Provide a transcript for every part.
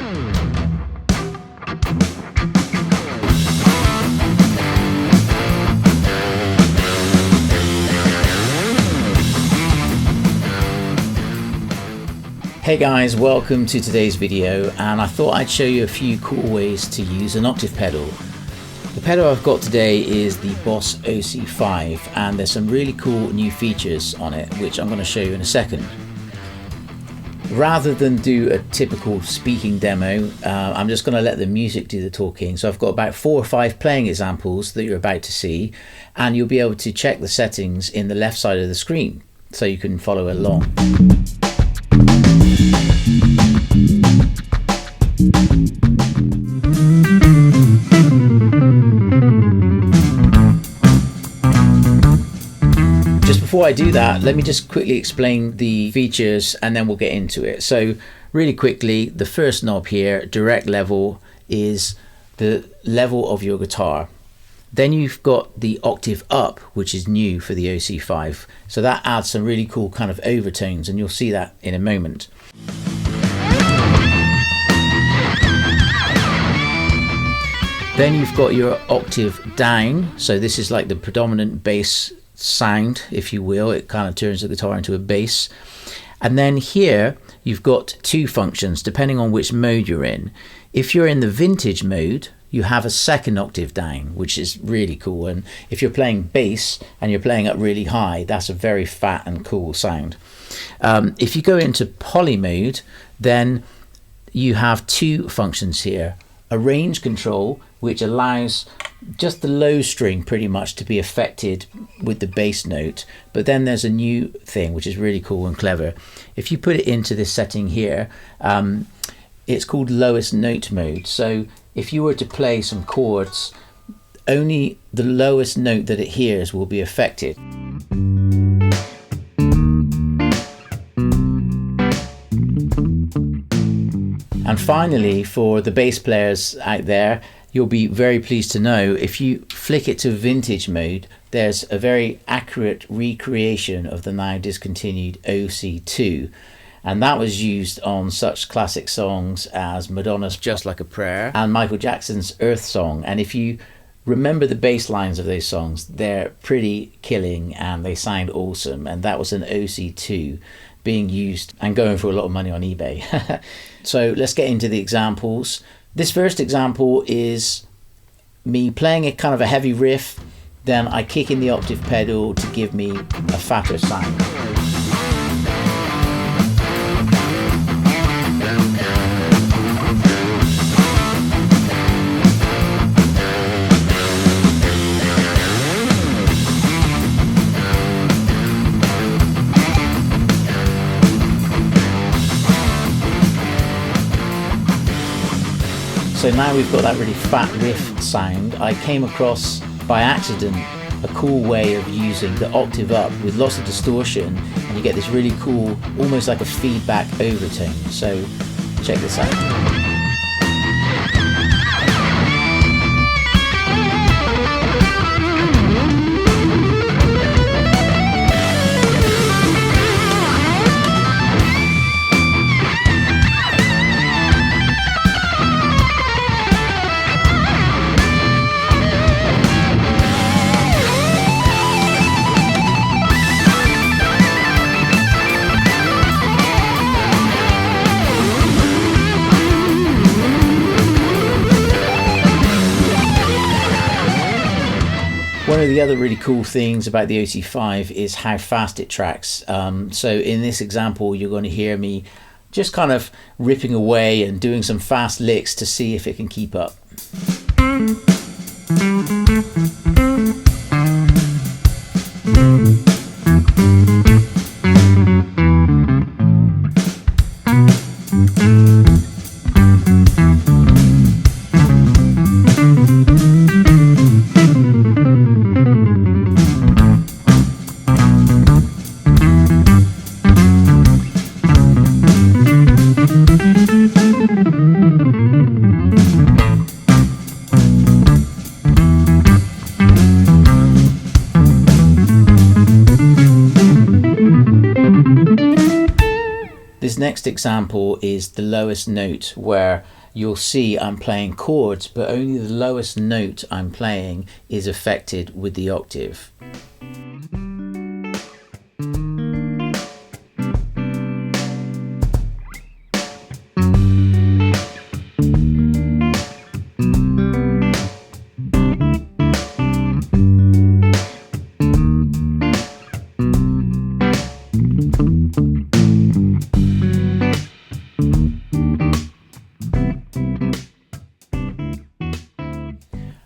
Hey guys, welcome to today's video, and I thought I'd show you a few cool ways to use an octave pedal. The pedal I've got today is the BOSS OC-5, and there's some really cool new features on it which I'm going to show you in a second. Rather than do a typical speaking demo, I'm just going to let the music do the talking. So I've got about 4 or 5 playing examples that you're about to see, and you'll be able to check the settings in the left side of the screen so you can follow along. Just before I do that, let me just quickly explain the features and then we'll get into it. So really quickly, the first knob here, direct level, is the level of your guitar. Then you've got the octave up, which is new for the OC-5. So that adds some really cool kind of overtones, and you'll see that in a moment. Then you've got your octave down. So this is like the predominant bass sound, if you will. It kind of turns the guitar into a bass. And then here you've got 2 functions depending on which mode you're in. If you're in the vintage mode, you have a second octave down, which is really cool. And if you're playing bass and you're playing up really high, that's a very fat and cool sound. If you go into poly mode, then you have 2 functions here. A range control, which allows just the low string pretty much to be affected with the bass note. But then there's a new thing, which is really cool and clever. If you put it into this setting here, it's called lowest note mode. So if you were to play some chords, only the lowest note that it hears will be affected. And finally, for the bass players out there, you'll be very pleased to know if you flick it to vintage mode, there's a very accurate recreation of the now discontinued OC2. And that was used on such classic songs as Madonna's Just Like a Prayer and Michael Jackson's Earth Song. And if you remember the bass lines of those songs, they're pretty killing and they sound awesome. And that was an OC2 being used and going for a lot of money on eBay. So let's get into the examples. This first example is me playing a kind of a heavy riff, then I kick in the octave pedal to give me a fatter sound. So now we've got that really fat riff sound. I came across by accident a cool way of using the octave up with lots of distortion, and you get this really cool, almost like a feedback overtone. So check this out. One of the other really cool things about the OC-5 is how fast it tracks. So in this example, you're going to hear me just kind of ripping away and doing some fast licks to see if it can keep up. This next next example is the lowest note, where you'll see I'm playing chords, but only the lowest note I'm playing is affected with the octave.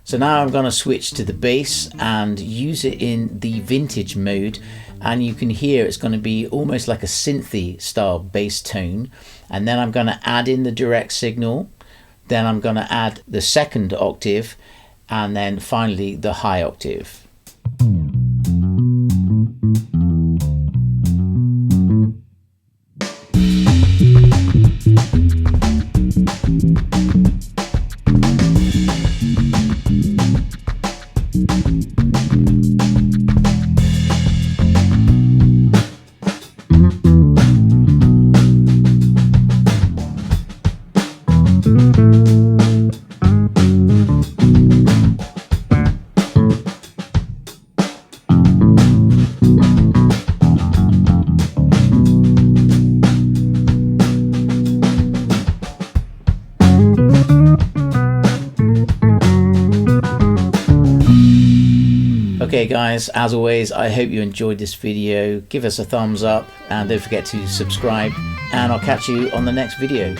So now I'm going to switch to the bass and use it in the vintage mode, and you can hear it's going to be almost like a synthy style bass tone. And then I'm going to add in the direct signal, then I'm going to add the second octave, and then finally the high octave. Okay guys, as always, I hope you enjoyed this video. Give us a thumbs up and don't forget to subscribe, and I'll catch you on the next video.